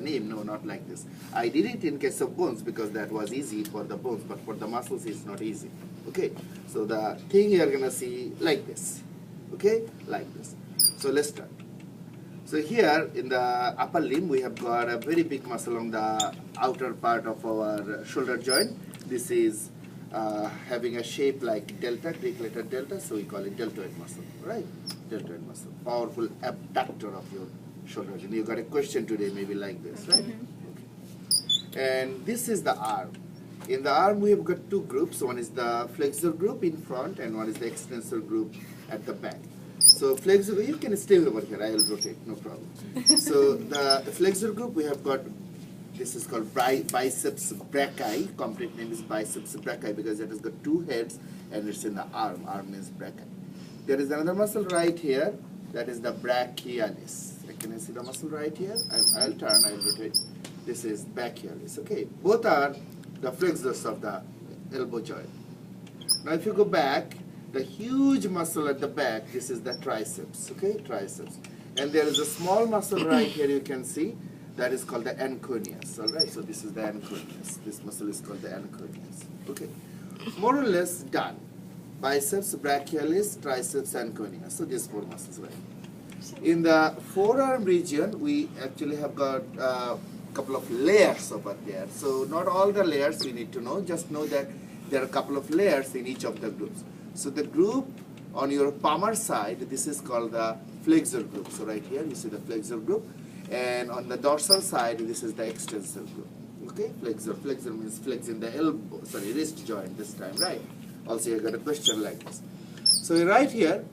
name. No, not like this. I did it in case of bones because that was easy for the bones, but for the muscles it's not easy. Okay, so the thing you are gonna see like this. Okay, like this. So let's start. So here in the upper limb we have got a very big muscle on the outer part of our shoulder joint. This is having a shape like delta, Greek letter delta, so we call it deltoid muscle, right? Deltoid muscle, powerful abductor of your shoulder joint. You got a question today, maybe like this, right? Okay. And this is the arm. In the arm we have got two groups. One is the flexor group in front and one is the extensor group at the back. So flexor, you can stay over here, I will rotate, no problem. So the flexor group we have got, this is called biceps brachii. Complete name is biceps brachii because it has got two heads and it's in the arm. Arm means brachii. There is another muscle right here, that is the brachialis. Can you see the muscle right here? I'll turn, I'll rotate. This is brachialis, okay. Both are the flexors of the elbow joint. Now if you go back, the huge muscle at the back, this is the triceps, okay, triceps. And there is a small muscle right here you can see, that is called the anconeus, alright, so this is the anconeus. This muscle is called the anconeus, okay. More or less done. Biceps, brachialis, triceps, anconeus, so these four muscles, right. In the forearm region, we actually have got a couple of layers over there. So not all the layers we need to know, just know that there are a couple of layers in each of the groups. So the group on your palmar side, this is called the flexor group. So right here you see the flexor group, and on the dorsal side this is the extensor group. Okay, flexor. Flexor means flex in the elbow, sorry, wrist joint this time, right? Also you got a question like this. So right here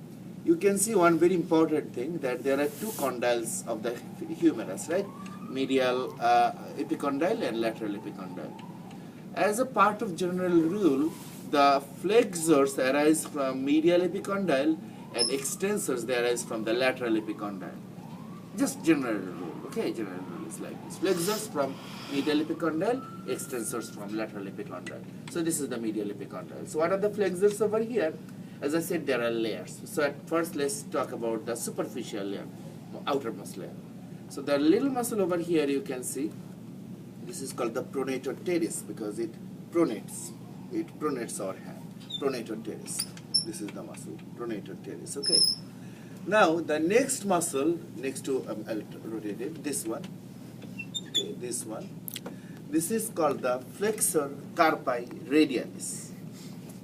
you can see one very important thing, that there are two condyles of the humerus, right? Medial epicondyle and lateral epicondyle. As a part of general rule, the flexors arise from medial epicondyle and extensors they arise from the lateral epicondyle. Just general rule, okay? General rule is like this. Flexors from medial epicondyle, extensors from lateral epicondyle. So this is the medial epicondyle. So what are the flexors over here? As I said, there are layers. So at first let's talk about the superficial layer, outermost layer. So the little muscle over here you can see, this is called the pronator teres because it pronates. It pronates our hand. Pronator teres. This is the muscle, pronator teres. Okay. Now the next muscle, next to, I'll rotate it, this one. Okay, this one. This is called the flexor carpi radialis.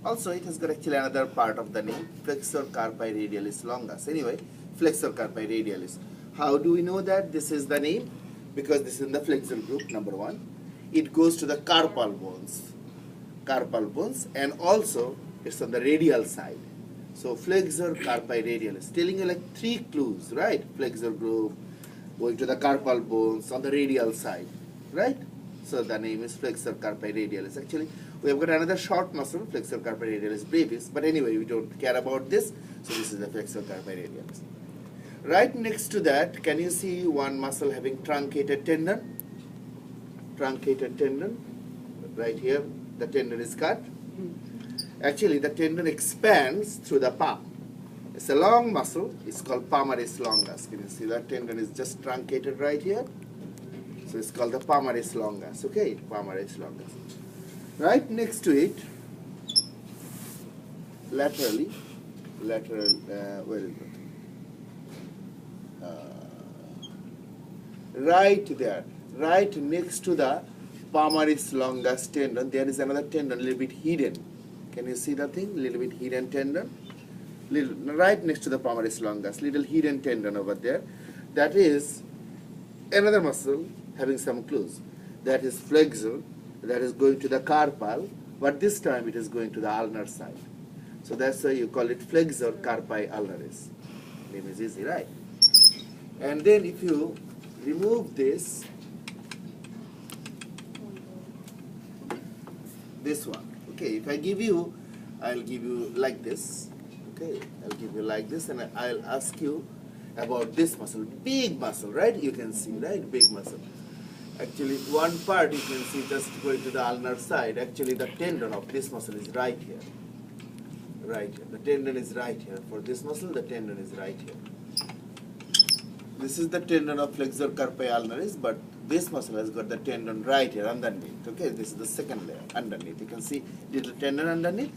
Also, it has got actually another part of the name, flexor carpi radialis longus. Anyway, flexor carpi radialis. How do we know that this is the name? Because this is in the flexor group, number one. It goes to the carpal bones. Carpal bones, and also it's on the radial side. So flexor carpi radialis, telling you like three clues, right? Flexor group, going to the carpal bones on the radial side, right? So the name is flexor carpi radialis. Actually, we have got another short muscle, flexor carpi radialis brevis, but anyway, we don't care about this. So this is the flexor carpi radialis. Right next to that, can you see one muscle having truncated tendon? Truncated tendon, right here, the tendon is cut. Actually, the tendon expands through the palm. It's a long muscle, it's called palmaris longus. Can you see that tendon is just truncated right here? So it's called the palmaris longus, okay, palmaris longus. Right next to it, laterally, right there, right next to the palmaris longus tendon, there is another tendon, a little bit hidden. Can you see the thing? A little bit hidden tendon. Right next to the palmaris longus, little hidden tendon over there. That is another muscle having some clues. That is flexor, that is going to the carpal, but this time it is going to the ulnar side. So that's why you call it flexor carpi ulnaris. Name is easy, right? And then if you remove this one. Okay, if I give you, I'll give you like this. Okay, I'll give you like this, and I'll ask you about this muscle, big muscle, right? You can see, right? Big muscle. Actually, one part you can see just going to the ulnar side. Actually, the tendon of this muscle is right here. Right here. The tendon is right here. For this muscle, the tendon is right here. This is the tendon of flexor carpi ulnaris, but this muscle has got the tendon right here underneath. Okay, this is the second layer underneath. You can see little tendon underneath.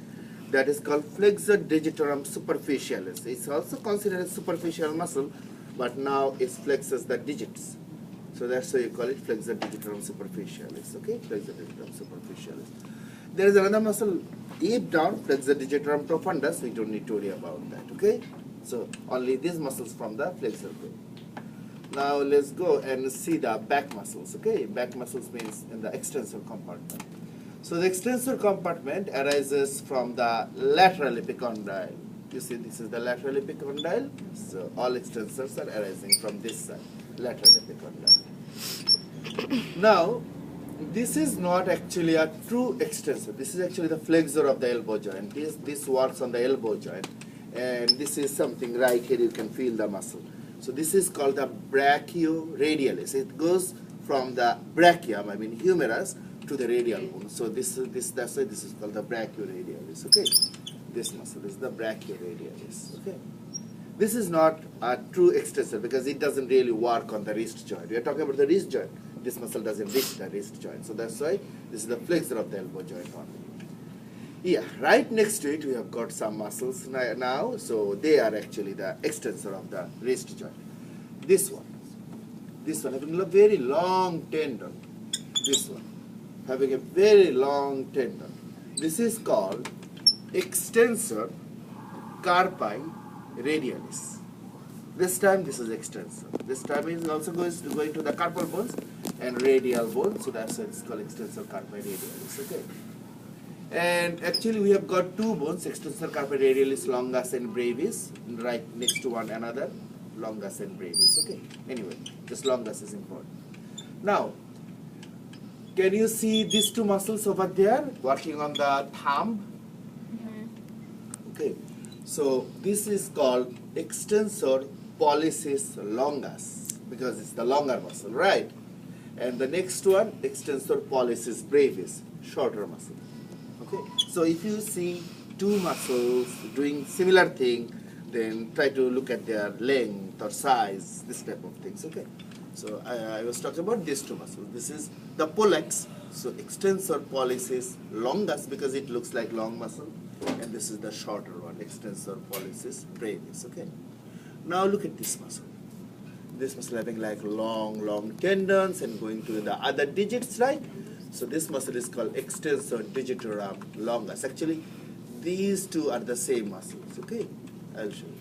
That is called flexor digitorum superficialis. It's also considered a superficial muscle, but now it flexes the digits. So that's why you call it flexor digitorum superficialis. Okay, flexor digitorum superficialis. There is another muscle deep down, flexor digitorum profundus. We don't need to worry about that. Okay, so only these muscles from the flexor group. Now let's go and see the back muscles. Okay, back muscles means in the extensor compartment. So the extensor compartment arises from the lateral epicondyle. You see, this is the lateral epicondyle. So all extensors are arising from this side, lateral epicondyle. Now, this is not actually a true extensor. This is actually the flexor of the elbow joint. This works on the elbow joint, and this is something right here. You can feel the muscle. So this is called the brachioradialis. It goes from the brachium, I mean humerus, to the radial bone. So that's why this is called the brachioradialis. Okay, this muscle is the brachioradialis. Okay, this is not a true extensor because it doesn't really work on the wrist joint. We are talking about the wrist joint. This muscle doesn't reach the wrist joint. So that's why this is the flexor of the elbow joint only. Yeah, right next to it we have got some muscles now. So they are actually the extensor of the wrist joint. This one having a very long tendon. This one having a very long tendon. This is called extensor carpi radialis. This time this is extensor. This time is also going to the carpal bones and radial bones. So that's why it's called extensor carpi radialis. Okay. And actually we have got two bones, extensor carpi radialis longus and brevis, right next to one another, longus and brevis. Okay. Anyway, just longus is important. Now, can you see these two muscles over there working on the thumb? Okay. So this is called extensor pollicis longus because it's the longer muscle, right? And the next one, extensor pollicis brevis, shorter muscle. Okay. So if you see two muscles doing similar thing, then try to look at their length or size, this type of things. Okay. So I was talking about these two muscles. This is the pollex, so extensor pollicis longus because it looks like long muscle, and this is the shorter one, extensor pollicis brevis. Okay. Now look at this muscle. This muscle having like long tendons and going to the other digits, right? So this muscle is called extensor digitorum longus. Actually, these two are the same muscles. Okay, I'll show you.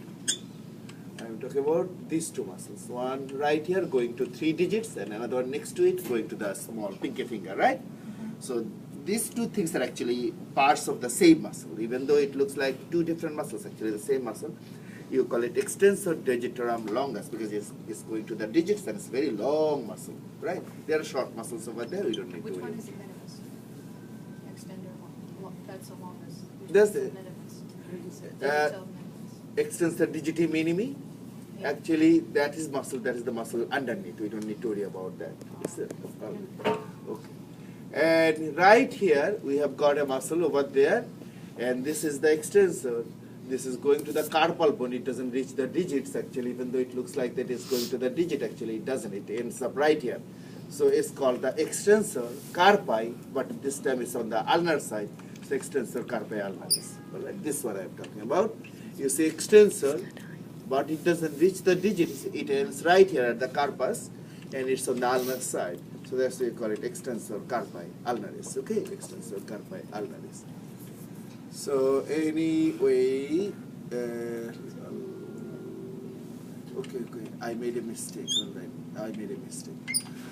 I'm talking about these two muscles. One right here going to 3 digits and another one next to it going to the small pinky finger, right? So these two things are actually parts of the same muscle. Even though it looks like two different muscles, actually the same muscle. You call it extensor digitorum longus because it's going to the digits and it's very long muscle, right? There are short muscles over there. We don't need to worry. Which one is the minimus? Extender one. That's the longest. That's the it. minimus. Extensor digiti minimi. Yeah. Actually, that is muscle. That is the muscle underneath. We don't need to worry about that. Okay. And right here we have got a muscle over there, and this is the extensor. This is going to the carpal bone. It doesn't reach the digits actually, even though it looks like that it's going to the digit. Actually, it doesn't. It ends up right here. So it's called the extensor carpi, but this time it's on the ulnar side. It's extensor carpi ulnaris. Like this one I'm talking about. You see extensor, but it doesn't reach the digits. It ends right here at the carpus, and it's on the ulnar side. So that's why you call it extensor carpi ulnaris. Okay, extensor carpi ulnaris. So anyway, okay, I made a mistake. All right, I made a mistake.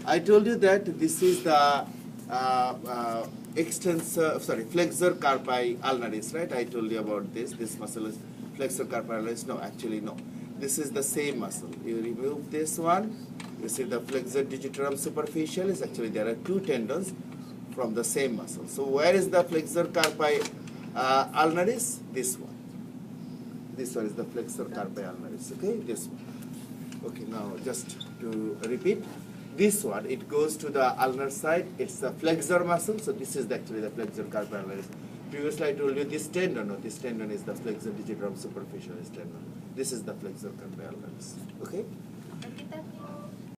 I told you that this is the flexor carpi ulnaris, right? I told you about this. This muscle is flexor carpi ulnaris. No, actually no. This is the same muscle. You remove this one. You see the flexor digitorum superficialis. Actually, there are two tendons from the same muscle. So where is the flexor carpi ulnaris? This one. This one is the flexor carpi ulnaris. Okay, this one. Okay, now just to repeat, this one, it goes to the ulnar side. It's the flexor muscle. So this is actually the flexor carpi ulnaris. Previously I told you this tendon. No, this tendon is the flexor digitorum superficialis tendon. This is the flexor carpi ulnaris. Okay.